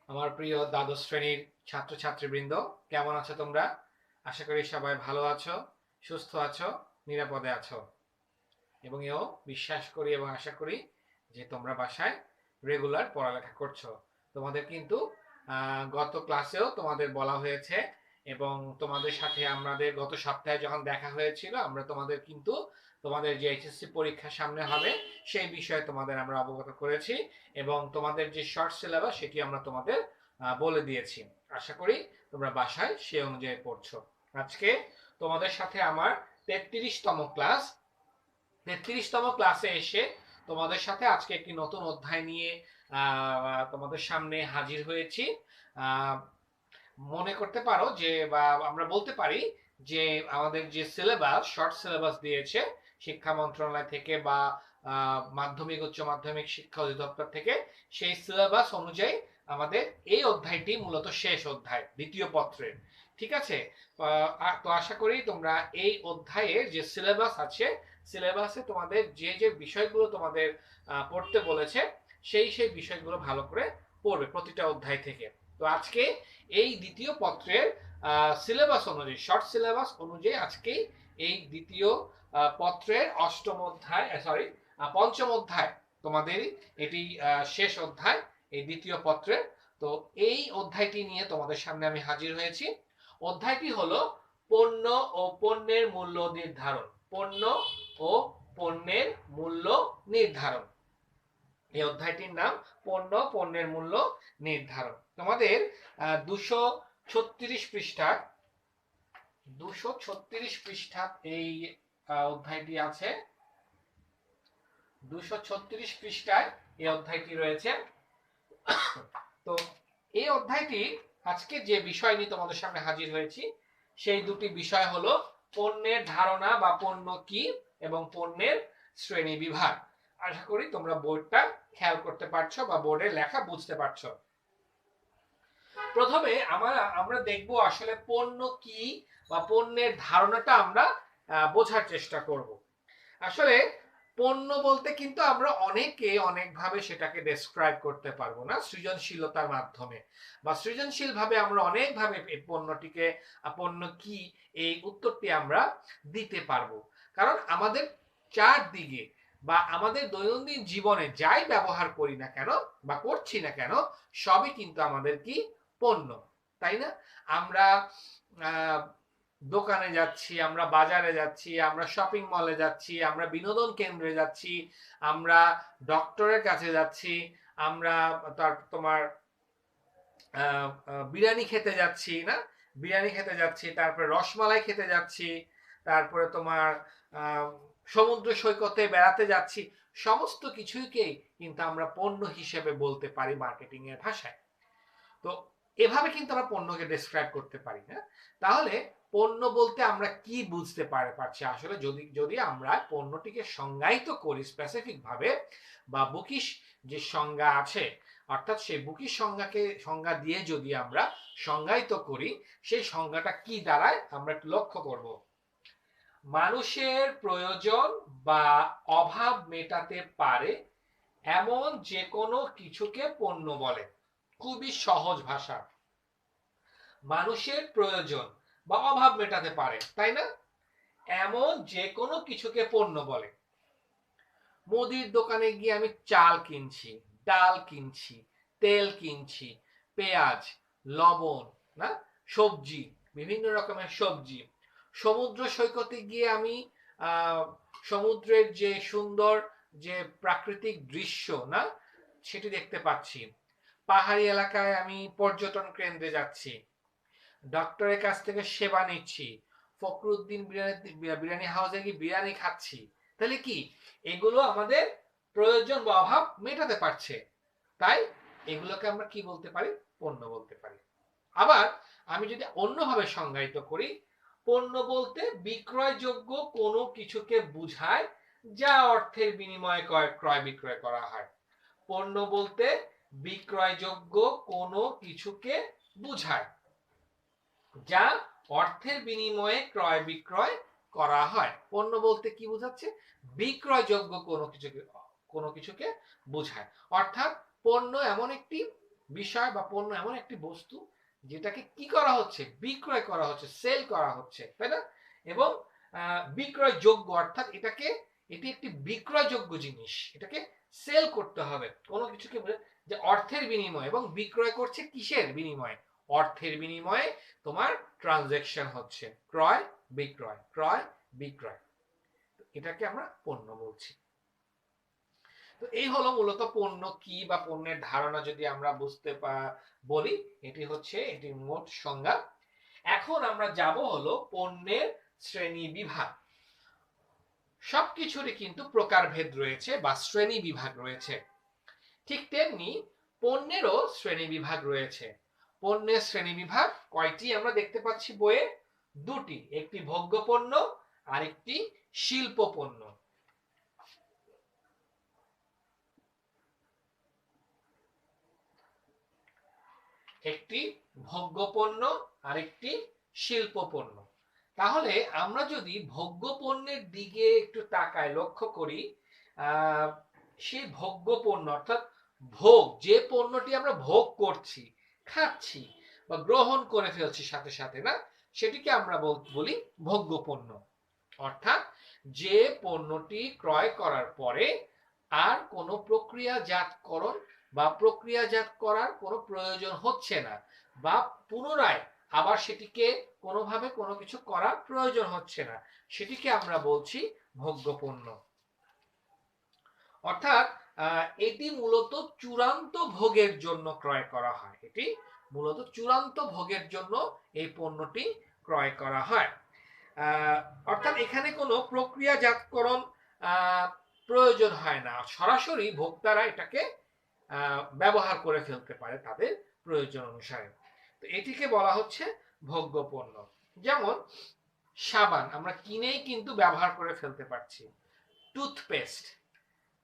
আমার প্রিয় দ্বাদশ শ্রেণীর ছাত্রছাত্রীবৃন্দ, কেমন আছো তোমরা? আশা করি সবাই ভালো আছো, সুস্থ আছো, নিরাপদে আছো। এবং এও বিশ্বাস করি এবং আশা করি যে তোমরা বাসায় রেগুলার পড়ালেখা করছো। তোমাদের কিন্তু গত ক্লাসেও তোমাদের বলা হয়েছে এবং তোমাদের সাথে আমাদের গত সপ্তাহে যখন দেখা হয়েছিল আমরা তোমাদের কিন্তু তোমাদের যে এইচএসসি পরীক্ষা সামনে হবে সেই বিষয়ে তোমাদের আমরা অবগত করেছি এবং তোমাদের যে শর্ট সিলেবাস সেটি আমরা তোমাদের বলে দিয়েছি। আশা করি তোমরা বাসায় সেই অনুযায়ী পড়ছো। আজকে তোমাদের সাথে আমার 33তম ক্লাস। 33তম ক্লাসে এসে তোমাদের সাথে আজকে একটি নতুন অধ্যায় নিয়ে তোমাদের সামনে হাজির হয়েছি। মনে করতে পারো যে বা আমরা বলতে পারি যে আমাদের যে সিলেবাস শর্ট সিলেবাস দিয়েছে শিক্ষা মন্ত্রণালয় থেকে বা মাধ্যমিক উচ্চ মাধ্যমিক শিক্ষা অধিদপ্তর থেকে, সেই সিলেবাস অনুযায়ী আমাদের এই অধ্যায়টি মূলত শেষ অধ্যায় দ্বিতীয় পত্রের। ঠিক আছে? তো আশা করি তোমরা এই অধ্যায়ের যে সিলেবাস আছে সিলেবাসে তোমাদের যে যে বিষয়গুলো তোমাদের পড়তে বলেছে সেই সেই বিষয়গুলো ভালো করে পড়বে প্রতিটা অধ্যায় থেকে। তো আজকে এই দ্বিতীয় পত্রের সিলেবাস অনুযায়ী শর্ট সিলেবাস অনুযায়ী আজকে এই দ্বিতীয় পত্রের অষ্টম অধ্যায় পঞ্চম অধ্যায় তোমাদের এটি শেষ অধ্যায় এই দ্বিতীয় পত্রের। তো এই অধ্যায়টি নিয়ে তোমাদের সামনে আমি হাজির হয়েছি। অধ্যায়টি হলো পণ্য ও পণ্যের মূল্য নির্ধারণ। পণ্য ও পণ্যের মূল্য নির্ধারণ, এই অধ্যায়টির নাম পণ্য পণ্যের মূল্য নির্ধারণ। তোমাদের 236 পৃষ্ঠা এই অধ্যায়টি আছে। 236 পৃষ্ঠায় এই অধ্যায়টি রয়েছে। তো এই অধ্যায়টি আজকে যে বিষয় নিয়ে তোমাদের সামনে হাজির হয়েছি সেই দুটি বিষয় হলো পণ্যের ধারণা বা পণ্য কি এবং পণ্যের শ্রেণী বিভাগ। আশা করি তোমরা বোর্ডটা খেয়াল করতে পারছো বা বোর্ডের লেখা বুঝতে পারছো। প্রথমে আমরা দেখব আসলে পণ্য কি বা পণ্যের ধারণাটা আমরা বোঝার চেষ্টা করব। আসলে পণ্য বলতে কিন্তু আমরা অনেকে অনেকভাবে সেটাকে ডেসক্রাইব করতে পারবো না সৃজনশীলতার মাধ্যমে বা সৃজনশীলভাবে আমরা অনেকভাবে এই পণ্যটিকে পণ্য কি এই উত্তরটি আমরা দিতে পারবো। কারণ আমাদের চারদিকে বা আমাদের দৈনন্দিন জীবনে যাই ব্যবহার করি না কেন বা করছি না কেন সবই কিন্তু আমাদের কি পণ্য, তাই না? আমরা দোকানে যাচ্ছি, আমরা বাজারে যাচ্ছি, আমরা শপিং মলে যাচ্ছি, আমরা বিনোদন কেন্দ্রে যাচ্ছি, আমরা ডক্টরের কাছে যাচ্ছি, আমরা তোমার বিরিয়ানি খেতে যাচ্ছি না, বিরিয়ানি খেতে যাচ্ছি, তারপরে রসমালাই খেতে যাচ্ছি, তারপরে তোমার সমুদ্র সৈকতে বেড়াতে যাচ্ছি। সমস্ত কিছুকেই কিন্তু আমরা পণ্য হিসেবে বলতে পারি মার্কেটিং এর ভাষায়। তো এভাবে কিন্তু আমরা পণ্যকে ডেসক্রাইব করতে পারি না। তাহলে পণ্য বলতে আমরা কি বুঝতে পারছি আসলে, যদি যদি আমরা পণ্যটিকে সংজ্ঞায়িত করি স্পেসিফিক ভাবে বা বুকিশ যে সংজ্ঞা আছে অর্থাৎ সেই বুকিশ সংজ্ঞা দিয়ে যদি আমরা সংজ্ঞায়িত করি সেই সংজ্ঞাটা কি দাঁড়ায় আমরা একটু লক্ষ্য করব। মানুষের প্রয়োজন বা অভাব মেটাতে পারে এমন যে কোনো কিছুকে পণ্য বলে। খুবই সহজ ভাষা। মানুষের প্রয়োজন বা অভাব মেটাতে পারে, তাই না? এমন যে কোনো কিছুকে পণ্য বলে। মুদির দোকানে গিয়ে আমি চাল কিনছি, ডাল কিনছি, তেল কিনছি, পেঁয়াজ, লবণ, না, সবজি, বিভিন্ন রকমের সবজি। সমুদ্র সৈকতে গিয়ে আমি সমুদ্রের যে সুন্দর যে প্রাকৃতিক দৃশ্য, না, সেটি দেখতে পাচ্ছি। পাহাড়ি এলাকায় আমি পর্যটন কেন্দ্রে যাচ্ছি, ডক্টরের কাছ থেকে সেবা নিচ্ছি, ফখরুদ্দিন বিরিয়ানি হাউসে গিয়ে বিরিয়ানি খাচ্ছি। তাহলে কি এগুলো আমাদের প্রয়োজন বা অভাব মেটাতে পারছে, তাই এগুলোকে আমরা কি বলতে পারি? পণ্য বলতে পারি। আবার আমি যদি অন্যভাবে সংজ্ঞায়িত করি, পণ্য বলতে বিক্রয়যোগ্য কোনো কিছুকে বোঝায় যা অর্থের বিনিময়ে ক্রয় বিক্রয় করা হয়। পণ্য বলতে বিক্রয়যোগ্য কোনো কিছুকে বোঝায় যা অর্থের বিনিময়ে ক্রয় বিক্রয় করা হয়। পণ্য বলতে কি বোঝাচ্ছে? বিক্রয়যোগ্য কোনো কিছুকে বোঝায়। অর্থাৎ পণ্য এমন একটি বিষয় বা পণ্য এমন একটি বস্তু যেটাকে কি করা হচ্ছে, বিক্রয় করা হচ্ছে, সেল করা হচ্ছে, তাই না? এবং বিক্রয়যোগ্য, অর্থাৎ এটি একটি বিক্রয়যোগ্য জিনিস, এটাকে সেল করতে হবে কোনো কিছুকে, যে অর্থের বিনিময়ে, এবং বিক্রয় করছে কিসের বিনিময়ে? অর্থের বিনিময়ে তোমার ট্রানজ্যাকশন হচ্ছে, ক্রয় বিক্রয়, ক্রয় বিক্রয়, এটাকে আমরা পণ্য বলছি। তো এই হলো মূলত পণ্য কি বা পণ্যের ধারণা যদি আমরা বুঝতে বলি, এটি মোট সংজ্ঞা। এখন আমরা যাব হলো পণ্যের শ্রেণী বিভাগ। সবকিছুরই কিন্তু প্রকারভেদ রয়েছে বা শ্রেণী বিভাগ রয়েছে, ঠিক তেমনি পণ্যেরও শ্রেণী বিভাগ রয়েছে। পণ্যের শ্রেণী বিভাগ কয়টি আমরা দেখতে পাচ্ছি বইয়ে? দুটি, একটি ভোগ্য পণ্য আর একটি শিল্প পণ্য। একটি ভোগ্য পণ্য আর একটি শিল্প পণ্য। তাহলে আমরা যদি ভোগ্য পণ্যের দিকে একটু তাকাই, লক্ষ্য করি, সেই ভোগ্য পণ্য অর্থাৎ ভোগ, যে পণ্যটি আমরা ভোগ করছি, খাচ্ছি বা গ্রহণ করে ফেলছি সাথে সাথে, না, সেটিকে আমরা বলি ভোগ্য পণ্য। অর্থাৎ যে পণ্যটি ক্রয় করার পরে আর কোনো প্রক্রিয়াজাতকরণ বা প্রক্রিয়াজাত করার কোনো প্রয়োজন হচ্ছে না, বা পুনরায় আবার সেটিকে কোনোভাবে কোনো কিছু করার প্রয়োজন হচ্ছে না, সেটিকে আমরা বলছি ভোগ্য পণ্য। অর্থাৎ এটি মূলত চূড়ান্ত ভোগের জন্য ক্রয় করা হয়, এটি মূলত চূড়ান্ত ভোগের জন্য এই পণ্যটি ক্রয় করা হয়। অর্থাৎ এখানে কোনো প্রক্রিয়াজাতকরণ প্রয়োজন হয় না, সরাসরি ভোক্তারা এটাকে ব্যবহার করে ফেলতে পারে তাদের প্রয়োজন অনুসারে। তো এটিকে বলা হচ্ছে ভোগ্য পণ্য। যেমন সাবান আমরা কিনেই কিন্তু ব্যবহার করে ফেলতে পারছি, টুথপেস্ট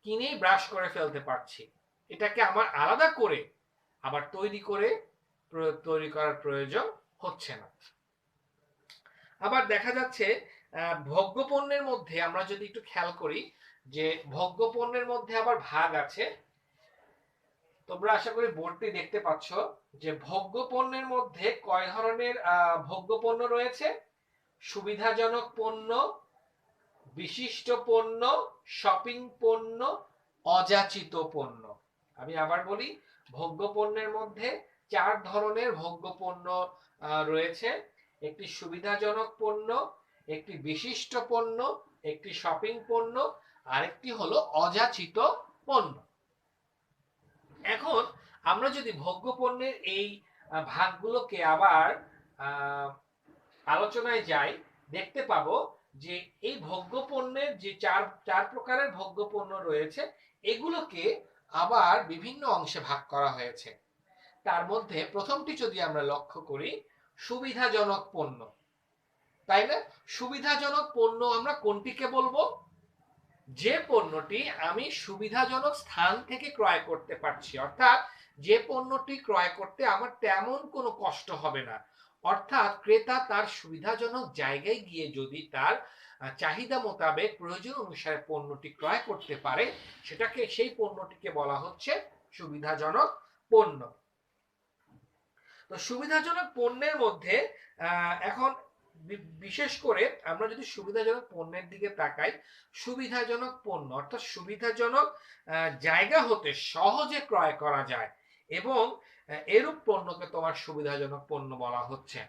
কিনেই ব্রাশ করে ফেলতে পারছি, এটাকে আমার আলাদা করে আবার তৈরি করার প্রয়োজন হচ্ছে না। আবার দেখা যাচ্ছে ভোগ্য পণ্যের মধ্যে আমরা যদি একটু খেয়াল করি, যে ভোগ্য পণ্যের মধ্যে আবার ভাগ আছে। তোমরা আশা করি বোর্ডটি দেখতে পাচ্ছ যে ভোগ্য পণ্যের মধ্যে কয় ধরনের ভোগ্য পণ্য রয়েছে? সুবিধাজনক পণ্য, বিশিষ্ট পণ্য, শপিং পণ্য, অযাচিত পণ্য। আমি আবার বলি, ভোগ্য পণ্যের মধ্যে 4 ধরনের ভোগ্য পণ্য রয়েছে। একটি সুবিধাজনক পণ্য, একটি বিশিষ্ট পণ্য, একটি শপিং পণ্য, আরেকটি হলো অযাচিত পণ্য। এখন আমরা যদি ভোগ্য পণ্যের এই ভাগগুলোকে আবার আলোচনায় যাই, দেখতে পাবো যে এই ভোগ্য পণ্যের যে চার প্রকারের ভোগ্য পণ্য রয়েছে, এগুলোকে আবার বিভিন্ন অংশে ভাগ করা হয়েছে। তার মধ্যে প্রথমটি যদি আমরা লক্ষ্য করি, সুবিধাজনক পণ্য, তাই না? সুবিধাজনক পণ্য আমরা কোনটিকে বলবো? যে পণ্যটি আমি সুবিধাজনক স্থান থেকে ক্রয় করতে পারছি, অর্থাৎ যে পণ্যটি ক্রয় করতে আমার তেমন কোনো কষ্ট হবে না, অর্থাৎ ক্রেতা তার সুবিধাজনক জায়গায় গিয়ে যদি তার চাহিদা মোতাবেক প্রয়োজন অনুসারে পণ্যটি ক্রয় করতে পারে, সেই পণ্যটিকে বলা হচ্ছে সুবিধাজনক পণ্য। তো সুবিধাজনক পণ্যের মধ্যে এখন বিশেষ করে আমরা যদি সুবিধাজনক পণ্যের দিকে তাকাই, সুবিধাজনক পণ্য অর্থাৎ সুবিধাজনক জায়গা হতে সহজে ক্রয় করা যায়, এবং এরূপ পণ্যকে তোমার সুবিধাজনক পণ্য বলা হচ্ছে।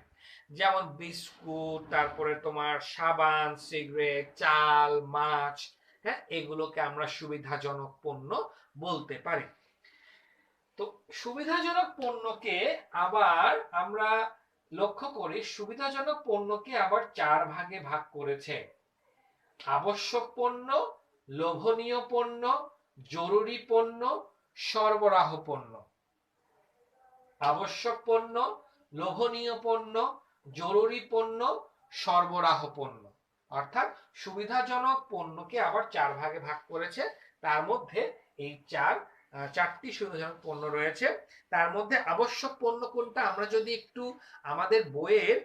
যেমন বিস্কুট, তারপরে তোমার সাবান, সিগারেট, চাল, মাছ, হ্যাঁ, এগুলোকে আমরা সুবিধাজনক পণ্য বলতে পারি। তো সুবিধাজনক পণ্যকে আবার আমরা লক্ষ্য করি, সুবিধাজনক পণ্যকে আবার 4 ভাগে ভাগ করেছে: আবশ্যক পণ্য, লোভনীয় পণ্য, জরুরি পণ্য, সরবরাহ পণ্য। আবশ্যক পণ্য, লোভনীয় পণ্য, জরুরি পণ্য, সরবরাহ পণ্য। অর্থাৎ সুবিধাজনক পণ্যকে আবার 4 ভাগে ভাগ করেছে। তার মধ্যে এই চারটি সুবিধাজনক পণ্য রয়েছে। তার মধ্যে আবশ্যক পণ্য কোনটা আমরা যদি একটু আমাদের বইয়ের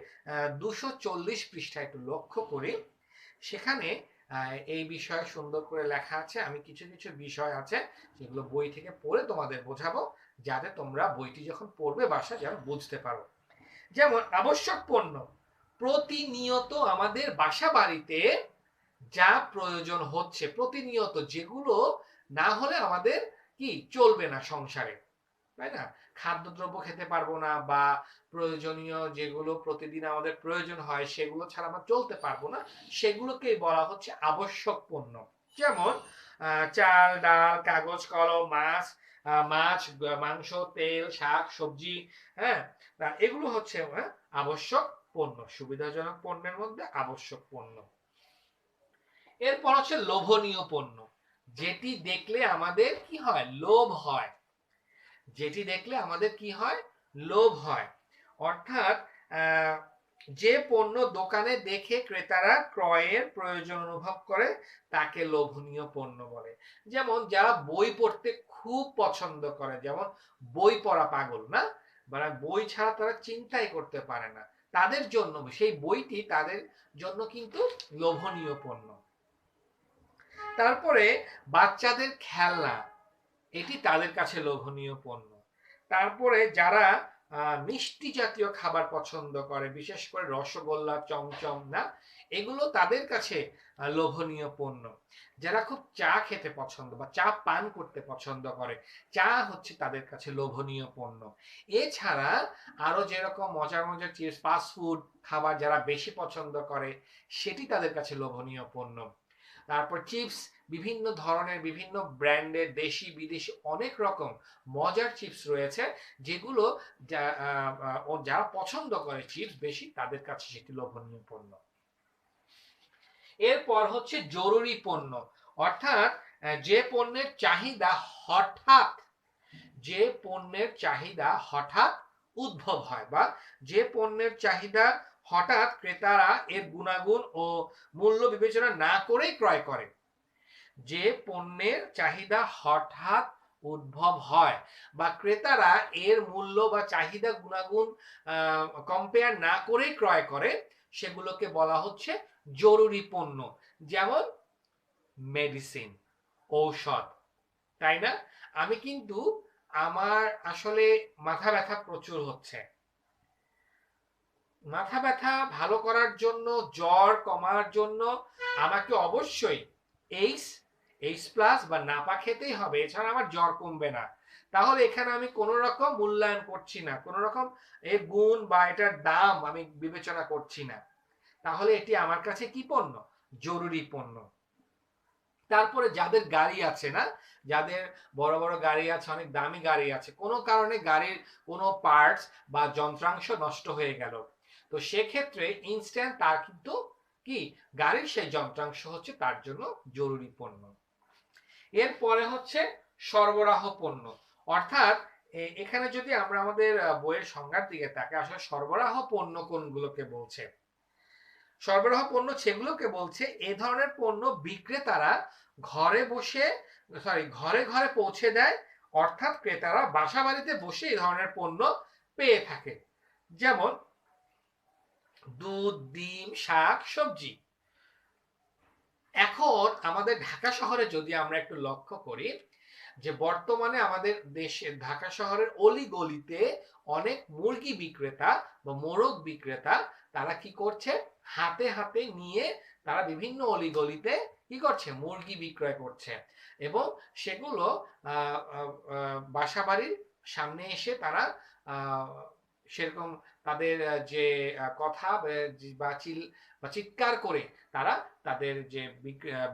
240 পৃষ্ঠায় একটু লক্ষ্য করি, সেখানে এই বিষয়ে সুন্দর করে লেখা আছে। আমি কিছু কিছু বিষয় আছে যেগুলো বই থেকে পড়ে তোমাদের বোঝাবো, যাতে তোমরা বইটি যখন পড়বে বাসায় যেন বুঝতে পারো। যেমন আবশ্যক পণ্য, প্রতিনিয়ত আমাদের বাসা বাড়িতে যা প্রয়োজন হচ্ছে, প্রতিনিয়ত যেগুলো না হলে আমাদের কি চলবে না সংসারে, তাই না? খাদ্যদ্রব্য খেতে পারবো না, বা প্রয়োজনীয় যেগুলো প্রতিদিন আমাদের প্রয়োজন হয় সেগুলো ছাড়া আমরা চলতে পারবো না, সেগুলোকেই বলা হচ্ছে আবশ্যক পণ্য। যেমন চাল, ডাল, কাগজ, কলম, মাছ, মাংস, তেল, শাক, সবজি, হ্যাঁ, এগুলো হচ্ছে আবশ্যক পণ্য, সুবিধাজনক পণ্যের মধ্যে আবশ্যক পণ্য। এরপর হচ্ছে লোভনীয় পণ্য, যেটি দেখলে আমাদের কি হয়, লোভ হয়, যেটি দেখলে আমাদের কি হয়, লোভ হয়। অর্থাৎ যে পণ্য দোকানে দেখে ক্রেতারা ক্রয়ের প্রয়োজন অনুভব করে তাকে লোভনীয় পণ্য বলে। যেমন যারা বই পড়তে খুব পছন্দ করে, যেমন বই পড়া পাগল, না, মানে বই ছাড়া তারা চিন্তাই করতে পারে না, তাদের জন্য সেই বইটি তাদের জন্য কিন্তু লোভনীয় পণ্য। তারপরে বাচ্চাদের খেলনা, এটি তাদের কাছে লোভনীয় পণ্য। তারপরে যারা মিষ্টি জাতীয় খাবার পছন্দ করে, বিশেষ করে রসগোল্লা, চমচম, না, এগুলো তাদের কাছে লোভনীয় পণ্য। যারা খুব চা খেতে পছন্দ বা চা পান করতে পছন্দ করে, চা হচ্ছে তাদের কাছে লোভনীয় পণ্য। এছাড়া আরো যেরকম মজার মজার চিপস, ফাস্ট ফুড খাবার যারা বেশি পছন্দ করে, সেটি তাদের কাছে লোভনীয় পণ্য। তারপর চিপস, বিভিন্ন ধরনের, বিভিন্ন ব্র্যান্ডের, দেশি বিদেশি অনেক রকম মজার চিপস রয়েছে, যেগুলো যারা পছন্দ করে চিপস বেশি, তাদের কাছে সেটি লোভনীয় পণ্য। এরপর হচ্ছে জরুরি পণ্য, অর্থাৎ যে পণ্যের চাহিদা হঠাৎ, যে পণ্যের চাহিদা হঠাৎ উদ্ভব হয়, বা যে পণ্যের চাহিদা হঠাৎ ক্রেতারা এর গুণাগুণ ও মূল্য বিবেচনা না করেই ক্রয় করে, যে পণ্যের চাহিদা হঠাৎ উদ্ভব হয় বা ক্রেতারা এর মূল্য বা চাহিদা গুণাগুণ কম্পেয়ার না করেই ক্রয় করে, সেগুলোকে বলা হচ্ছে জরুরি পণ্য। যেমন মেডিসিন, ঔষধ, তাই না? আমি কিন্তু আমার আসলে মাথা ব্যথা প্রচুর হচ্ছে, মাথা ব্যথা ভালো করার জন্য, জ্বর কমার জন্য আমাকে অবশ্যই এইচ প্লাস বা নাপা খেতেই হবে, এছাড়া আমার জ্বর কমবে না। তাহলে এখানে আমি কোন রকম মূল্যায়ন করছি না, কোন রকম এর গুণ বা এটার দাম আমি বিবেচনা করছি না, তাহলে এটি আমার কাছে কি পণ্য, জরুরি পণ্য। তারপরে যাদের গাড়ি আছে, না, যাদের বড় বড় গাড়ি আছে, অনেক দামি গাড়ি আছে, কোনো কারণে গাড়ির কোনো পার্টস বা যন্ত্রাংশ নষ্ট হয়ে গেল, তো সেক্ষেত্রে ইনস্ট্যান্ট তার কিন্তু কি, গাড়ির সেই যন্ত্রাংশ হচ্ছে তার জন্য জরুরি পণ্য। এরপরে হচ্ছে সরবরাহ পণ্য, অর্থাৎ এখানে যদি আমরা আমাদের বইয়ের সংজ্ঞার দিকে তাকাই, আসলে সরবরাহ পণ্য কোনগুলোকে বলছে, সরবরাহ পণ্য সেগুলোকে বলছে এ ধরনের পণ্য বিক্রেতারা ঘরে বসে, ঘরে ঘরে পৌঁছে দেয়, অর্থাৎ ক্রেতারা বাসা বাড়িতে বসে এই ধরনের পণ্য পেয়ে থাকে। যেমন দুধ, ডিম, শাক, সবজি। এখন আমাদের ঢাকা শহরে যদি আমরা একটু লক্ষ্য করি, যে বর্তমানে আমাদের দেশে ঢাকা শহরের অলি গলিতে অনেক মুরগি বিক্রেতা বা মোরগ বিক্রেতা, তারা কি করছে, হাতে হাতে নিয়ে তারা বিভিন্ন অলি গলিতে কি করছে, মুরগি বিক্রয় করছে, এবং সেগুলো বাসা বাড়ির সামনে এসে তারা সেরকম তাদের যে কথা বা চিৎকার করে তারা তাদের যে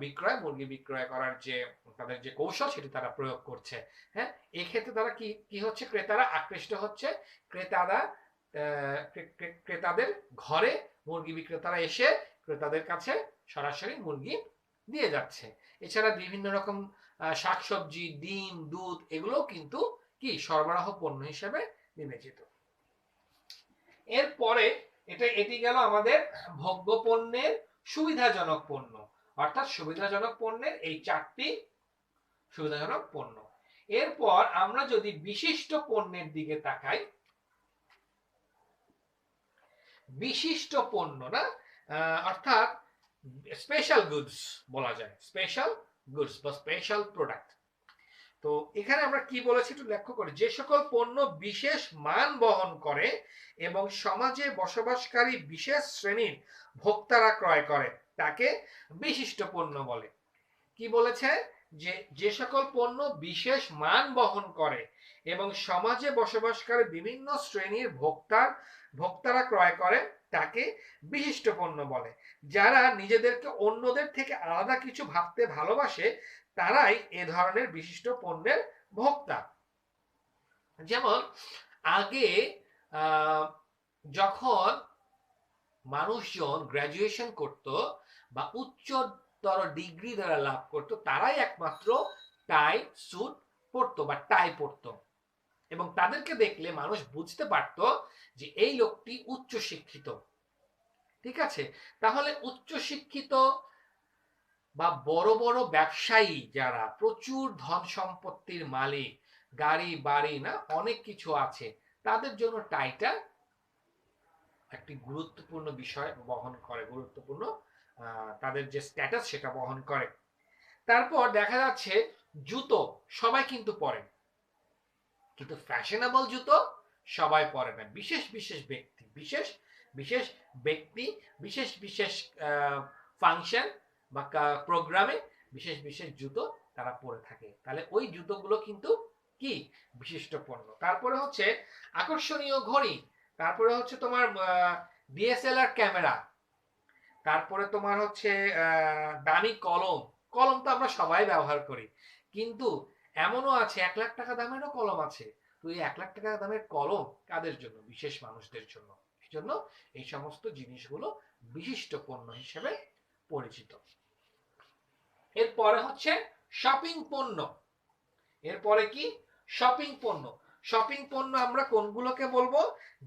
বিক্রয়, মুরগি বিক্রয় করার যে তাদের যে কৌশল, সেটি তারা প্রয়োগ করছে। হ্যাঁ, এই ক্ষেত্রে তারা কি কি হচ্ছে, ক্রেতারা আকৃষ্ট হচ্ছে, ক্রেতারা ক্রেতাদের ঘরে মুরগি বিক্রেতারা এসে ক্রেতাদের কাছে সরাসরি মুরগি দিয়ে যাচ্ছে। এছাড়া বিভিন্ন রকম শাকসবজি, ডিম, দুধ, এগুলোও কিন্তু কি সরবরাহ পণ্য হিসেবে বিবেচিত। এরপরে এটি গেল আমাদের ভোগ্য পণ্যের সুবিধাজনক পণ্য, অর্থাৎ সুবিধাজনক পণ্যের এই চারটি সুবিধাজনক পণ্য। এরপর আমরা যদি বিশিষ্ট পণ্যের দিকে তাকাই, বিশিষ্ট পণ্য, না, অর্থাৎ স্পেশাল গুডস বলা যায়, স্পেশাল গুডস বা স্পেশাল প্রোডাক্ট। তো এখানে আমরা কি বলেছি একটু লক্ষ্য করি, যে সকল পণ্য বিশেষ মান বহন করে এবং সমাজে বসবাসকারী বিশেষ শ্রেণীর ভোক্তারা ক্রয় করে তাকে বিশিষ্ট পণ্য বলে। কি বলেছে, যে যে সকল পণ্য বিশেষ মান বহন করে এবং সমাজে বসবাসকারী বিভিন্ন শ্রেণীর ভোক্তারা ক্রয় করে তাকে বিশিষ্ট পণ্য বলে। যারা নিজেদেরকে অন্যদের থেকে আলাদা কিছু ভাবতে ভালোবাসে তারাই এ ধরনের বিশিষ্ট পণ্যের ভোক্তা। যেমন আগে যখন মানুষজন গ্রাজুয়েশন করত বা উচ্চতর ডিগ্রি দ্বারা লাভ করত, তারাই একমাত্র টাই স্যুট পরতো বা টাই পরতো, এবং তাদেরকে দেখলে মানুষ বুঝতে পারত যে এই লোকটি উচ্চ শিক্ষিত। ঠিক আছে, তাহলে উচ্চ শিক্ষিত বা বড় বড় ব্যবসায়ী যারা প্রচুর ধন সম্পত্তির মালিক, গাড়ি বাড়ি না অনেক কিছু আছে, তাদের জন্য টাইটা একটি গুরুত্বপূর্ণ বিষয় বহন করে, গুরুত্বপূর্ণ তাদের যে স্ট্যাটাস সেটা বহন করে। তারপর দেখা যাচ্ছে জুতো সবাই কিন্তু পরে, কিন্তু ফ্যাশনেবল জুতো সবাই পরে না। বিশেষ বিশেষ ব্যক্তি, বিশেষ বিশেষ ব্যক্তি, বিশেষ বিশেষ ফাংশন বা প্রোগ্রামে বিশেষ বিশেষ জুতো তারা পরে থাকে, তাহলে ওই জুতোগুলো কিন্তু কি বিশিষ্ট পণ্য। তারপরে হচ্ছে আকর্ষণীয় ঘড়ি, তারপরে হচ্ছে তোমার ডিএসএলআর ক্যামেরা, তারপরে তোমার হচ্ছে দামি কলম। কলম তো আমরা সবাই ব্যবহার করি, কিন্তু এমনও আছে 1 লাখ টাকা দামেরও কলম আছে। তো এই 1 লাখ টাকা দামের কলম কাদের জন্য? বিশেষ মানুষদের জন্য। এই জন্য এই সমস্ত জিনিসগুলো বিশিষ্ট পণ্য হিসেবে পরিচিত। এরপরে হচ্ছে শপিং পণ্য। এরপরে কি? শপিং পণ্য। শপিং পণ্য আমরা কোনগুলোকে বলবো?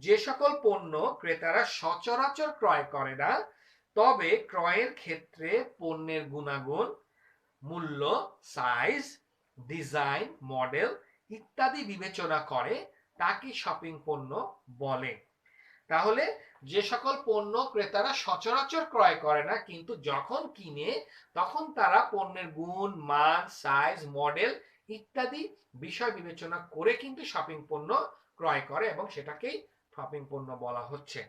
যে সকল পণ্য ক্রেতারা সচরাচর ক্রয় করে না, তবে ক্রয়ের ক্ষেত্রে পণ্যের গুণাগুণ, মূল্য, সাইজ, ডিজাইন, মডেল ইত্যাদি বিবেচনা করে তাকে শপিং পণ্য বলে। তাহলে যে সকল পণ্য ক্রেতারা সচরাচর ক্রয় করে না, কিন্তু যখন কিনে তখন তারা পণ্যের গুণ, মান, সাইজ, মডেল ইত্যাদি বিষয় বিবেচনা করে কিন্তু শপিং পণ্য ক্রয় করে, এবং সেটাকেই শপিং পণ্য বলা হচ্ছে।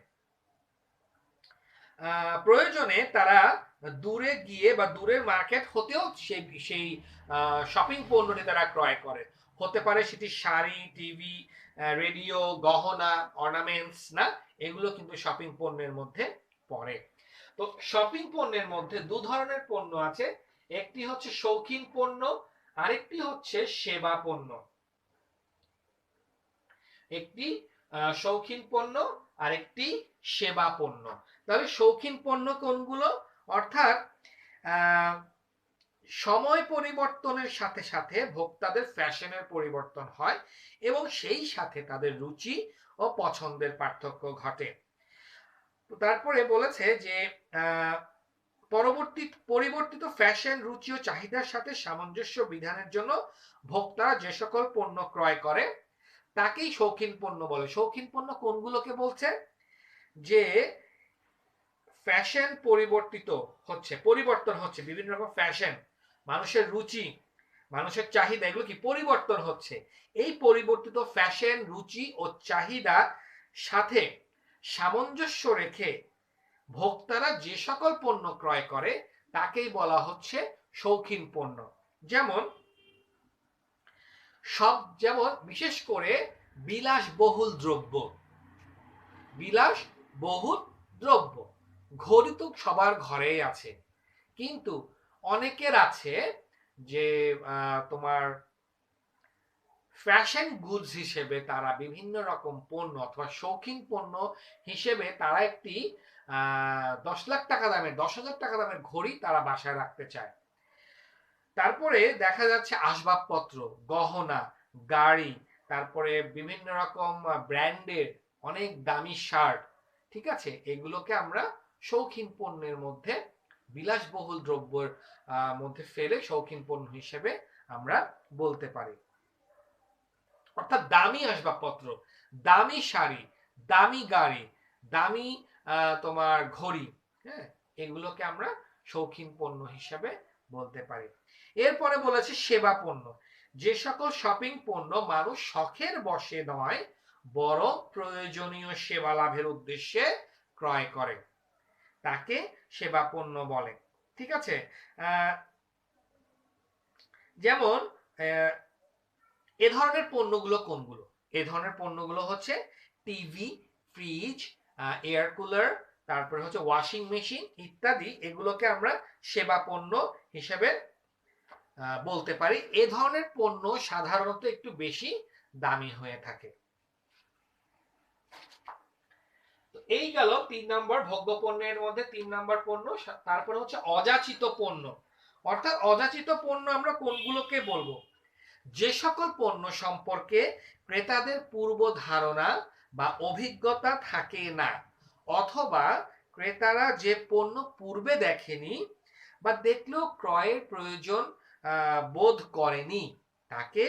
প্রয়োজনে তারা দূরে গিয়ে বা দূরের মার্কেট হতেও সেই শপিং পণ্যটি তারা ক্রয় করে। হতে পারে সেটি শাড়ি, টিভি, রেডিও, গহনা, অর্নামেন্টস না, এগুলো কিন্তু শপিং পণ্যের মধ্যে পড়ে। তো শপিং পণ্যের মধ্যে দু ধরনের পণ্য আছে, একটি হচ্ছে শৌখিন পণ্য, আরেকটি হচ্ছে সেবা পণ্য। একটি শৌখিন পণ্য আর একটি সেবা পণ্য। তাহলে শৌখিন পণ্য কোনগুলো? অর্থাৎ সময় পরিবর্তনের সাথে সাথে ভোক্তাদের ফ্যাশনের পরিবর্তন হয় এবং সেই সাথে তাদের রুচি ও পছন্দের পার্থক্য ঘটে। তারপরে বলেছে যে পরিবর্তিত ফ্যাশন, রুচি ও চাহিদার সাথে সামঞ্জস্য বিধানের জন্য ভোক্তারা যে সকল পণ্য ক্রয় করে তাকেই শৌখিন পণ্য বলে। শৌখিন পণ্য কোনগুলোকে বলছে? যে ফ্যাশন পরিবর্তন হচ্ছে, বিভিন্ন রকম ফ্যাশন, মানুষের রুচি, মানুষের চাহিদা, এগুলো কি পরিবর্তন হচ্ছে। এই পরিবর্তিত ফ্যাশন, রুচি ও চাহিদা সাথে সামঞ্জস্য রেখে ভোক্তারা যে সকল পণ্য ক্রয় করে তাকেই বলা হচ্ছে শৌখিন পণ্য। যেমন বিশেষ করে বিলাসবহুল দ্রব্য, ঘড়ি তো সবার ঘরেই আছে, কিন্তু অনেকের আছে যে তোমার ফ্যাশন গুডস হিসেবে তারা বিভিন্ন রকম পণ্য অথবা শৌখিন পণ্য হিসেবে তারা একটি 10 লাখ টাকা দামের, 10,000 টাকা দামের ঘড়ি তারা বাসায় রাখতে চায়। তারপরে দেখা যাচ্ছে আসবাবপত্র, গহনা, গাড়ি, তারপরে বিভিন্ন রকম ব্র্যান্ডের অনেক দামি শার্ট, ঠিক আছে, এগুলোকে আমরা শৌখিন পণ্যের মধ্যে, বিলাসবহুল দ্রব্যের মধ্যে ফেলে শৌখিন পণ্য হিসেবে আমরা বলতে পারি। অর্থাৎ দামি আসবাবপত্র, দামি শাড়ি, দামি গাড়ি, দামি তোমার ঘড়ি, হ্যাঁ, এগুলোকে আমরা শৌখিন পণ্য হিসেবে বলতে পারি। এরপরে বলেছে সেবা পণ্য। যে সকল শপিং পণ্য মানুষ শখের বশে নয় বরং প্রয়োজনীয় সেবা লাভের উদ্দেশ্যে ক্রয় করে তাকে সেবা পণ্য বলে। ঠিক আছে, যেমন এ ধরনের পণ্যগুলো কোনগুলো? এ ধরনের পণ্যগুলো হচ্ছে টিভি, ফ্রিজ, এয়ার কুলার, তারপরে হচ্ছে ওয়াশিং মেশিন ইত্যাদি। এগুলোকে আমরা সেবা পণ্য হিসেবে বলতে পারি। এ ধরনের পণ্য সাধারণত একটু বেশি দামি হয়ে থাকে। এই গেল 3 নম্বর ভোগ্য পণ্যের মধ্যে 3 নম্বর পণ্য। তারপরে হচ্ছে অযাচিত পণ্য। অর্থাৎ অযাচিত পণ্য আমরা কোনগুলোকে বলবো? যে সকল পণ্য সম্পর্কে ক্রেতাদের পূর্ব ধারণা বা অভিজ্ঞতা থাকে না, অথবা ক্রেতারা যে পণ্য পূর্বে দেখেনি বা দেখলেও ক্রয়ের প্রয়োজন বোধ করেনি, তাকে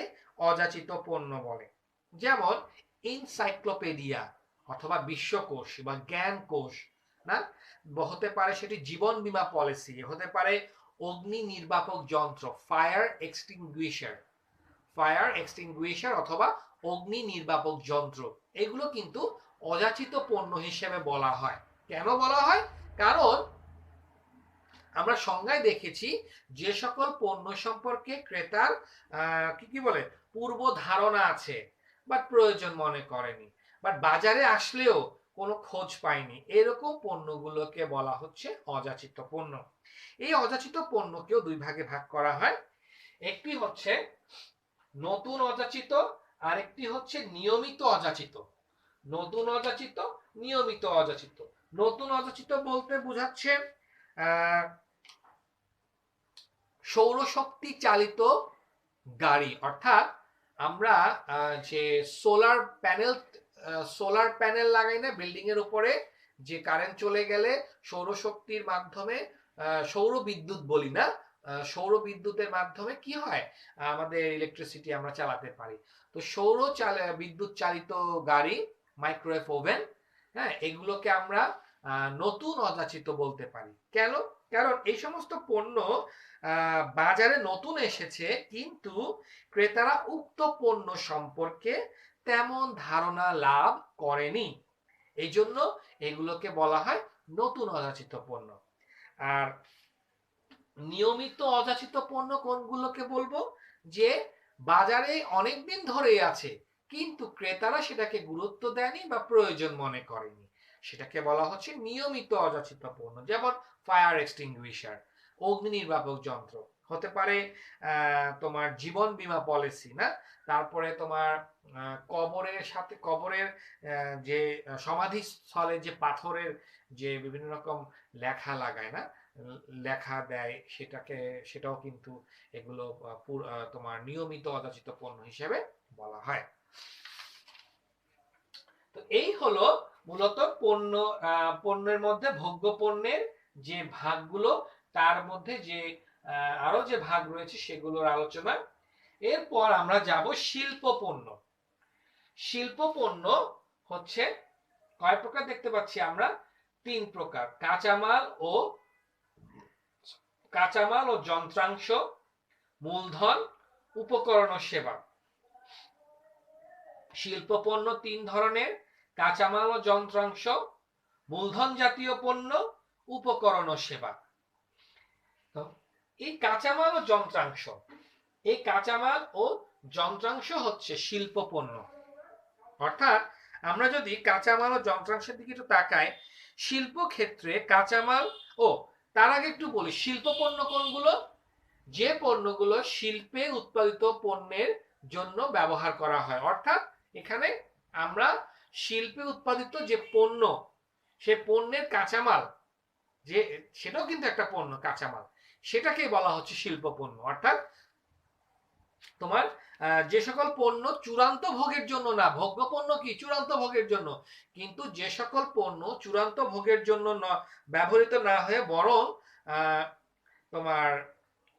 অযাচিত পণ্য বলে। যেমন এনসাইক্লোপিডিয়া অথবা বিশ্বকোষ বা জ্ঞানকোষ, না হতে পারে সেটি জীবন বীমা পলিসি, হতে পারে অগ্নি নির্বাপক যন্ত্র ফায়ার এক্সটিংগুইশার অথবা অগ্নি নির্বাপক যন্ত্র। এগুলো কিন্তু অযাচিত পণ্য হিসেবে বলা হয়। কেন বলা হয়? কারণ আমরা সংজ্ঞায় দেখেছি যে সকল পণ্য সম্পর্কে ক্রেতার কি বলে পূর্ব ধারণা আছে বাট প্রয়োজন মনে করেনি, বাট বাজারে আসলেও কোনো খোঁজ পায়নি, এরকম পণ্যগুলোকে বলা হচ্ছে অযাচিত পণ্য। এই অযাচিত পণ্যকেও দুই ভাগে ভাগ করা হয়। একটি হচ্ছে নতুন অযাচিত, আরেকটি হচ্ছে নিয়মিত অযাচিত। নতুন অযাচিত, নিয়মিত অযাচিত। নতুন অযাচিত বলতে বোঝাচ্ছে সৌরশক্তি চালিত গাড়ি, অর্থাৎ আমরা যে সোলার প্যানেল লাগাই না বিল্ডিং এর উপরে, যে কারেন্ট চলে গেলে সৌরশক্তির মাধ্যমে, সৌর বিদ্যুৎ বলি না, সৌর বিদ্যুতের মাধ্যমে কি হয় আমাদের ইলেকট্রিসিটি আমরা চালাতে পারি। তো বিদ্যুৎ চালিত গাড়ি, মাইক্রোওয়েভ ওভেন, হ্যাঁ, এগুলোকে আমরা নতুন অযাচিত বলতে পারি। কেন? কারণ এই সমস্ত পণ্য বাজারে নতুন এসেছে, কিন্তু ক্রেতারা উক্ত পণ্য সম্পর্কে তেমন ধারণা লাভ করেনি, এই জন্য এগুলোকে বলা হয় নতুন অযাচিত পণ্য। আর নিয়মিত অযাচিত পণ্য কোনগুলোকে বলবো? যে বাজারে অনেকদিন ধরে আছে কিন্তু ক্রেতারা সেটাকে গুরুত্ব দেয়নি বা প্রয়োজন মনে করেনি, সেটাকে বলা হচ্ছে নিয়মিত অযাচিত পণ্য। যেমন ফায়ার এক্সটিংগুইশার, অগ্নি নির্বাপক যন্ত্র, হতে পারে তোমার জীবন বীমা পলিসি, না, তারপরে তোমার কবরের যে সমাধিস্থলে যে পাথরের যে বিভিন্ন রকম লেখা লাগায় না, লেখা দেয়, সেটাও কিন্তু এগুলো তোমার নিয়মিত অযাচিত পণ্য হিসেবে বলা হয়। তো এই হলো মূলত পণ্যের মধ্যে ভোগ্য পণ্যের যে ভাগগুলো, তার মধ্যে যে আরো যে ভাগ রয়েছে সেগুলোর আলোচনা। এরপর আমরা যাব শিল্প পণ্য। শিল্প পণ্য হচ্ছে কয় প্রকার দেখতে পাচ্ছি আমরা? 3 প্রকার: কাঁচামাল ও যন্ত্রাংশ, মূলধন, উপকরণ ও সেবা। শিল্প পণ্য 3 ধরনের: কাঁচামাল ও যন্ত্রাংশ, মূলধন জাতীয় পণ্য, উপকরণ ও সেবা। তো এই কাঁচামাল ও যন্ত্রাংশ হচ্ছে শিল্প পণ্য। অর্থাৎ আমরা যদি কাঁচামাল ও যন্ত্রাংশের দিকে একটু তাকাই, শিল্প ক্ষেত্রে কাঁচামাল, তার আগে একটু বলি শিল্প পণ্য কোনগুলো? যে পণ্যগুলো শিল্পে উৎপাদিত পণ্যের জন্য ব্যবহার করা হয়। অর্থাৎ এখানে আমরা শিল্পে উৎপাদিত যে পণ্য, সে পণ্যের কাঁচামাল, যে সেটাও কিন্তু একটা পণ্য, কাঁচামাল, সেটাকে বলা হচ্ছে শিল্প পণ্য। অর্থাৎ তোমার যে সকল পণ্য চূড়ান্ত ভোগের জন্য না, ভোগ্য পণ্য কি চূড়ান্ত ভোগের জন্য, কিন্তু যে সকল পণ্য চূড়ান্ত ভোগের জন্য ব্যবহৃত না হয়ে বরং তোমার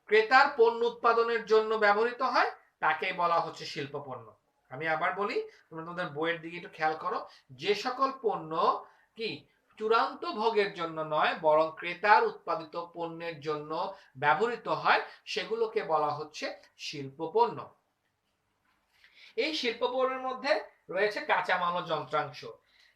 ক্রেতার পণ্য উৎপাদনের জন্য ব্যবহৃত হয়, তাকে বলা হচ্ছে শিল্প পণ্য। আমি আবার বলি, তোমরা তোমাদের বইয়ের দিকে একটু খেয়াল করো, যে সকল পণ্য কি চূড়ান্ত ভোগের জন্য নয় বরং ক্রেতার উৎপাদিত পণ্যের জন্য ব্যবহৃত হয়, সেগুলোকে বলা হচ্ছে শিল্প পণ্য। এই শিল্প পণ্যের মধ্যে রয়েছে কাঁচামাল ও যন্ত্রাংশ।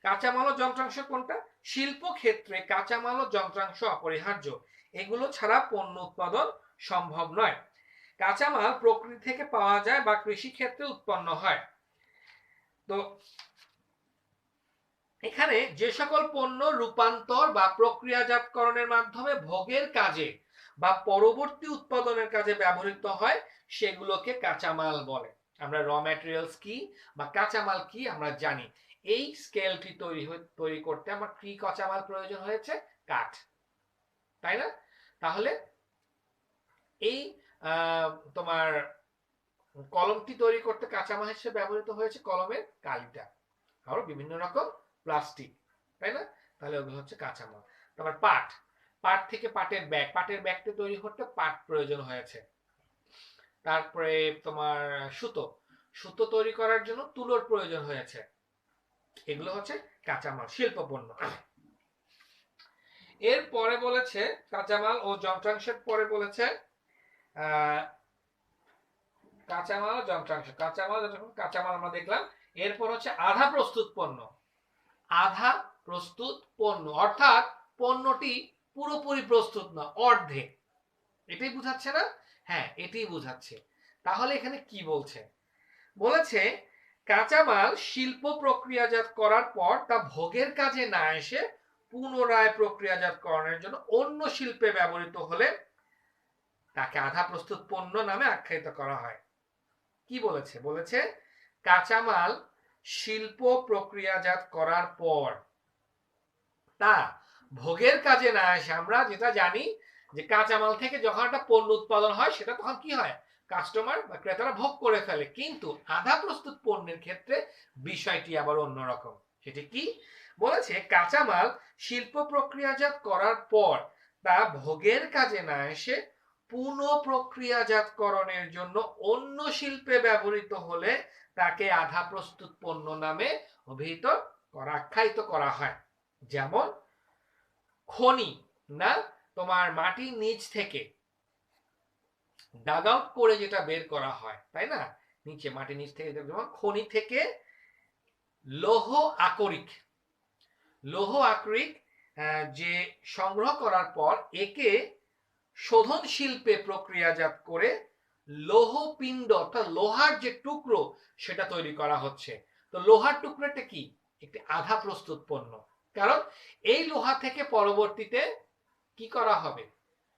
কাঁচামাল ও যন্ত্রাংশ কোনটা? শিল্প ক্ষেত্রে কাঁচামাল ও যন্ত্রাংশ অপরিহার্য, এগুলো ছাড়া পণ্য উৎপাদন সম্ভব নয়। কাঁচামাল প্রকৃতি থেকে পাওয়া যায় বা কৃষি ক্ষেত্রে উৎপন্ন হয়। তো এখানে যে সকল পণ্য রূপান্তর বা প্রক্রিয়াজাতকরণের মাধ্যমে ভোগের কাজে বা পরবর্তী উৎপাদনের কাজে ব্যবহৃত হয় সেগুলোকে কাঁচামাল বলে। আমরা র ম্যাটেরিয়ালস কি বা কাঁচামাল কি আমরা জানি। এই স্কেলটি তৈরি করতে আমার কি কাঁচামাল প্রয়োজন হয়েছে? কাঠ, তাই না? তাহলে এই তোমার কলমটি তৈরি করতে কাঁচামাল হিসেবে ব্যবহৃত হয়েছে কলমের কালিটা, আরো বিভিন্ন রকম প্লাস্টিক, তাই না? তাহলে ওগুলো হচ্ছে কাঁচামাল। তারপর পাট, পাট থেকে পাটের ব্যাগ, পাটের ব্যাগটা তৈরি করতে পাট প্রয়োজন হয়েছে। তারপরে তোমার সুতো, সুতো তৈরি করার জন্য তুলোর প্রয়োজন হয়েছে। এগুলো হচ্ছে কাঁচামাল, শিল্প পণ্য। এর পরে বলেছে কাঁচামাল ও যন্ত্রাংশের পরে বলেছে কাঁচামাল যন্ত্রাংশ। কাঁচামাল আমরা দেখলাম। এরপর হচ্ছে আধা প্রস্তুত পণ্য। আধা প্রস্তুত পণ্য অর্থাৎ পণ্যটি পুরোপুরি প্রস্তুত না, অর্ধেক। এটাই বুঝাচ্ছে না? হ্যাঁ, এটাই বুঝাচ্ছে। তাহলে এখানে কি বলছে? বলেছে কাঁচামাল শিল্প প্রক্রিয়াজাত করার পর তা ভোগের কাজে না এসে পুনরায় প্রক্রিয়াজাতকরণের জন্য অন্য শিল্পে ব্যবহৃত হলে তাকে আধা প্রস্তুত পণ্য নামে আখ্যায়িত করা হয়। কি বলেছে? বলেছে কাঁচামাল শিল্প প্রক্রিয়াজাত করার পর তা ভোগের কাজে না এসে, আমরা যেটা জানি যে কাঁচামাল থেকে যখন একটা পণ্য উৎপাদন হয় সেটা তখন কি হয়? কাস্টমার বা ক্রেতারা ভোগ করে ফেলে। কিন্তু আধা প্রস্তুত পণ্যের ক্ষেত্রে বিষয়টি আবার অন্যরকম। সেটি কি? বলেছে কাঁচামাল শিল্প প্রক্রিয়াজাত করার পর তা ভোগের কাজে না এসে পুনঃ প্রক্রিয়াজাতকরণের জন্য অন্য শিল্পে ব্যবহৃত হলে তাকে আধা প্রস্তুত পণ্য নামে অভিহিত আখ্যায়িত করা হয়। যেমন খনি, না তোমার মাটির নিচ থেকে ডাগ আউট করে যেটা বের করা হয়, তাই না? নিচে মাটির নিচ থেকে, যেমন খনি থেকে লৌহ আকরিক, লৌহ আকরিক যে সংগ্রহ করার পর একে শোধন শিল্পে প্রক্রিয়াজাত করে লৌহ পিণ্ড অর্থাৎ লোহার যে টুকরো সেটা তৈরি করা হচ্ছে। তো লোহার টুকরোটা কি? একটি আধা প্রস্তুত পণ্য, কারণ এই লোহা থেকে পরবর্তীতে কি করা হবে?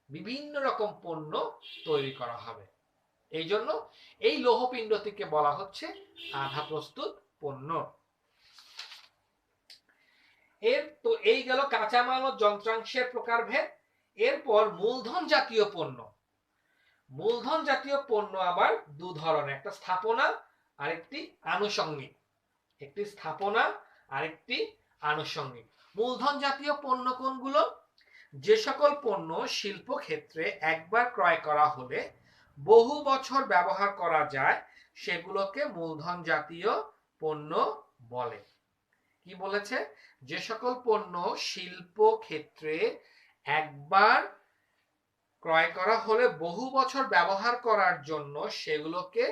বিভিন্ন রকম পণ্য তৈরি করা হবে। এই জন্য এই লৌহপিণ্ডটিকে বলা হচ্ছে আধা প্রস্তুত পণ্য। এর তো এই গেল কাঁচামাল ও যন্ত্রাংশের প্রকারভেদ। এরপর মূলধন জাতীয় পণ্য। মূলধন জাতীয় পণ্য আবার দু ধরনের, একটা স্থাপনা আর একটি আনুষঙ্গিক। একটি স্থাপনা আর একটি আনুষঙ্গিক। মূলধন জাতীয় পণ্য কোনগুলো? যে সকল পণ্য শিল্প ক্ষেত্রে একবার ক্রয় করা হলে বহু বছর ব্যবহার করা যায় সেগুলোকে মূলধন জাতীয় পণ্য বলে। কি বলেছে? যে সকল পণ্য শিল্প ক্ষেত্রে একবার ক্রয় করা হলে বহু বছর ব্যবহার করার জন্য সেগুলোকে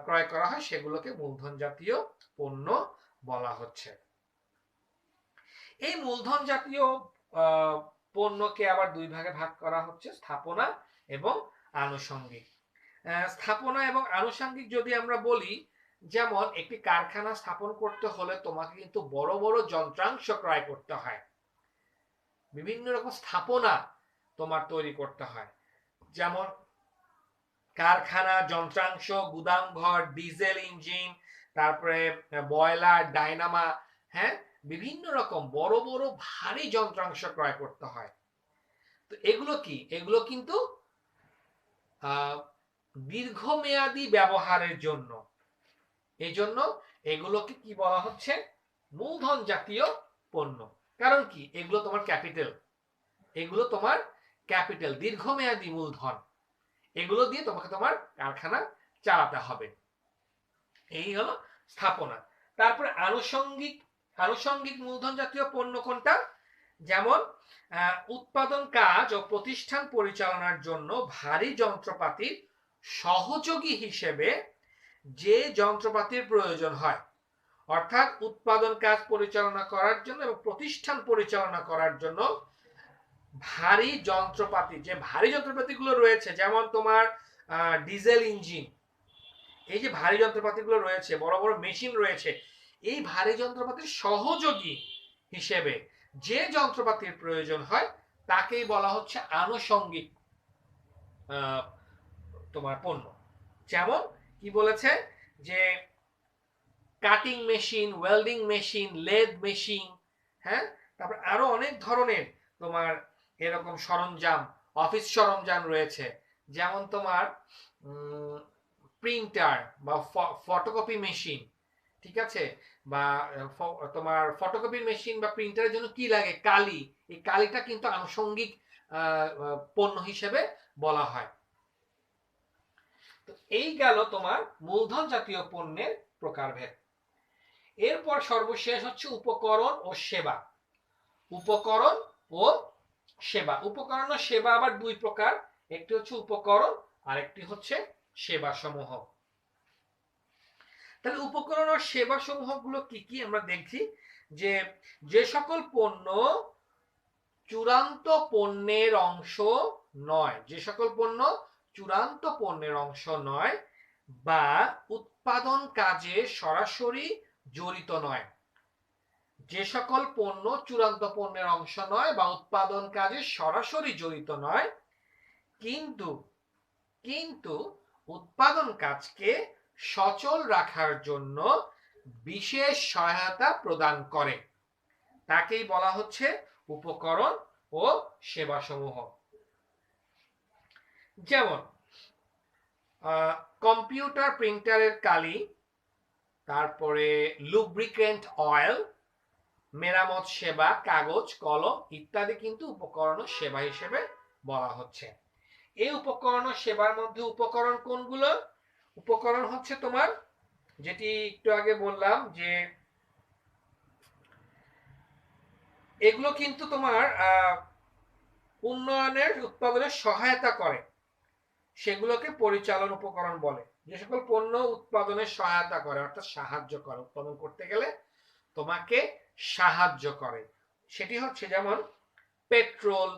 ক্রয় করা হয় সেগুলোকে মূলধন জাতীয় পণ্য বলা হচ্ছে। এই মূলধন জাতীয় পণ্যকে আবার দুই ভাগে ভাগ করা হচ্ছে, স্থাপনা এবং আনুষঙ্গিক। স্থাপনা এবং আনুষঙ্গিক যদি আমরা বলি, যেমন একটি কারখানা স্থাপন করতে হলে তোমাকে কিন্তু বড় বড় যন্ত্রাংশ ক্রয় করতে হয়, বিভিন্ন রকম স্থাপনা তোমার তৈরি করতে হয়। যেমন কারখানা, যন্ত্রাংশ, গুদাম ঘর, ডিজেল ইঞ্জিন, তারপরে বয়লার, ডাইনামা, হ্যাঁ, বিভিন্ন রকম বড় বড় ভারী যন্ত্রাংশ ক্রয় করতে হয়। তো এগুলো কি? এগুলো কিন্তু দীর্ঘমেয়াদী ব্যবহারের জন্য। এই জন্য এগুলোকে কি বলা হচ্ছে? মূলধন জাতীয় পণ্য। কারণ কি? এগুলো তোমার ক্যাপিটাল, এগুলো তোমার ক্যাপিটাল, দীর্ঘমেয়াদী মূলধন। এগুলো দিয়ে তোমাকে তোমার কারখানা চালাতে হবে। এই হলো স্থাপনা। তারপরে আনুষঙ্গিক। আনুষঙ্গিক মূলধন জাতীয় পণ্য কোনটা? যেমন উৎপাদন কাজ ও প্রতিষ্ঠান পরিচালনার জন্য ভারী যন্ত্রপাতির সহযোগী হিসেবে যে যন্ত্রপাতির প্রয়োজন হয়, অর্থাৎ উৎপাদন কাজ পরিচালনা করার জন্য এবং প্রতিষ্ঠান পরিচালনা করার জন্য ভারী যন্ত্রপাতি, যে ভারী যন্ত্রপাতিগুলো রয়েছে, যেমন তোমার ডিজেল ইঞ্জিন, এই যে ভারী যন্ত্রপাতিগুলো রয়েছে, বড় বড় মেশিন রয়েছে, এই ভারী যন্ত্রপাতির সহযোগী হিসেবে যে যন্ত্রপাতির প্রয়োজন হয় তাকেই বলা হচ্ছে আনুষঙ্গিক তোমার পণ্য। যেমন কি বলেছে যে cutting machine, welding machine, lathe machine, হ্যাঁ, তারপর আরো অনেক ধরনের তোমার এরকম সরঞ্জাম, অফিস সরঞ্জাম রয়েছে, যেমন তোমার প্রিন্টার বা ফটোকপি মেশিন, ঠিক আছে, বা তোমার ফটোকপি মেশিন বা প্রিন্টারের জন্য কি লাগে, কালি, এই কালিটা কিন্তু আনুষঙ্গিক পণ্য হিসেবে বলা হয়। তো এই গেল তোমার মূলধন জাতীয় পণ্যের প্রকারভেদ। এরপর সর্বশেষ হচ্ছে উপকরণ ও সেবা। উপকরণ ও সেবা, উপকরণ ও সেবা আবার দুই প্রকার, একটি হচ্ছে উপকরণ আর একটি হচ্ছে সেবা সমূহ। তাহলে উপকরণ ও সেবা সমূহ গুলো কি কি আমরা দেখছি, যে যে সকল পণ্য চূড়ান্ত পণ্যের অংশ নয়, যে সকল পণ্য চূড়ান্ত পণ্যের অংশ নয় বা উৎপাদন কাজে সরাসরি জড়িত নয়, যে সকল পণ্য চূড়ান্ত পণ্যের অংশ নয় বা উৎপাদন কাজে সরাসরি জড়িত নয়, কিন্তু কিন্তু উৎপাদন কাজকে সচল রাখার জন্য বিশেষ সহায়তা প্রদান করে, তাকেই বলা হচ্ছে উপকরণ ও সেবা সমূহ। যেমন কম্পিউটার প্রিন্টারের কালি, তারপরে লুব্রিকেন্ট অয়েল, মেরামত সেবা, কাগজ, কলম ইত্যাদি কিন্তু উপকরণ ও সেবা হিসেবে বলা হচ্ছে। এই উপকরণ ও সেবার মধ্যে উপকরণ কোনগুলো? উপকরণ হচ্ছে তোমার, যেটি একটু আগে বললাম, যে এগুলো কিন্তু তোমার উন্নয়নের উৎপাদনের সহায়তা করে, সেগুলোকে পরিচালন উপকরণ বলে। যে সকল পণ্য উৎপাদনের সহায়তা করে, অর্থাৎ সাহায্য করে, উৎপাদন করতে গেলে তোমাকে সাহায্য করে, সেটি হচ্ছে যেমন পেট্রোল,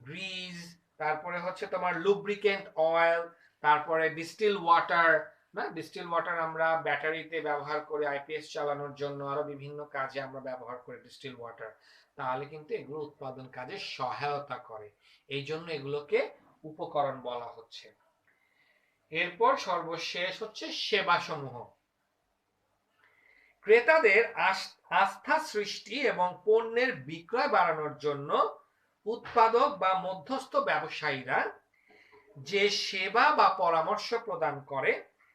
গ্রিজ, তারপরে হচ্ছে তোমার লুব্রিকেন্ট অয়েল, তারপরে ডিস্টিল ওয়াটার, না, ডিস্টিল ওয়াটার আমরা ব্যাটারিতে ব্যবহার করি, আইপিএস চালানোর জন্য, আরো বিভিন্ন কাজে আমরা ব্যবহার করি ডিস্টিল ওয়াটার, তাহলে কিন্তু এগুলো উৎপাদন কাজে সহায়তা করে, এই জন্য এগুলোকে উপকরণ বলা হচ্ছে। এরপর সর্বশেষ হচ্ছে সেবা সমূহ। ক্রেতাদের আস্থা সৃষ্টি এবং পণ্যের বিক্রয় বাড়ানোর জন্য উৎপাদক বা মধ্যস্থ ব্যবসায়ীরা যে সেবা বা পরামর্শ প্রদান করে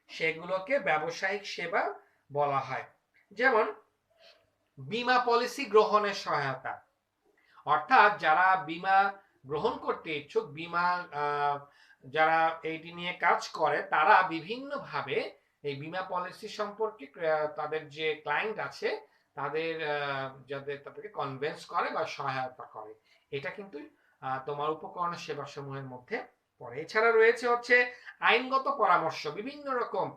সেগুলোকে ব্যবসায়িক সেবা বলা হয়। যেমন বীমা পলিসি গ্রহণের সহায়তা, অর্থাৎ যারা বীমা গ্রহণ করতে ইচ্ছুক, বীমা যারা এইটি নিয়ে কাজ করে, তারা বিভিন্নভাবে এই বীমা পলিসি সম্পর্কে তাদের যে ক্লায়েন্ট আছে তাদের তাদেরকে কনভিন্স করে বা সহায়তা করে, এটা কিন্তু তোমার উপকরণ সেবা সমূহের মধ্যে পড়ে। এছাড়া রয়েছে হচ্ছে আইনগত পরামর্শ, বিভিন্ন রকম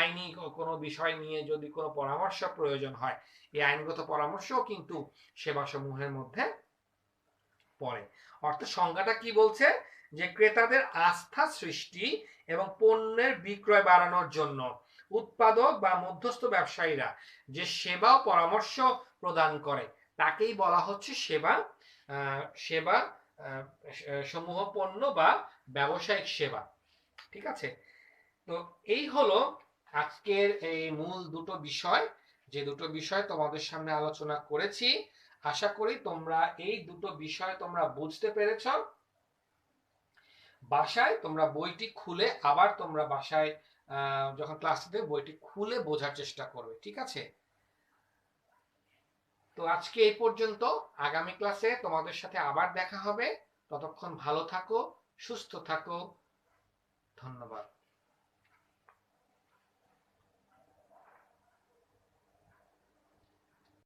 আইনি কোনো বিষয় নিয়ে যদি কোনো পরামর্শ প্রয়োজন হয়, এই আইনগত পরামর্শও কিন্তু সেবা সমূহের মধ্যে পড়ে। অর্থাৎ সংজ্ঞাটা কি বলছে, যে ক্রেতাদের আস্থা সৃষ্টি এবং পণ্যের বিক্রয় বাড়ানোর জন্য উৎপাদক বা মধ্যস্থ ব্যবসায়ীরা যে সেবা ও পরামর্শ প্রদান করে তাকেই বলা হচ্ছে সেবা, সেবা সমূহ পণ্য বা ব্যবসায়িক সেবা। ঠিক আছে, তো এই হলো আজকের এই মূল দুটো বিষয়, যে দুটো বিষয় তোমাদের সামনে আলোচনা করেছি। আশা করি তোমরা এই দুটো বিষয় তোমরা বুঝতে পেরেছ। বাসায় তোমরা বইটি খুলে আবার তোমরা বাসায় যখন ক্লাস দেবে বইটি খুলে বোঝার চেষ্টা করবে, ঠিক আছে? তো আজকে এই পর্যন্ত, আগামী ক্লাসে তোমাদের সাথে আবার দেখা হবে। ততক্ষণ ভালো থাকো, সুস্থ থাকো, ধন্যবাদ।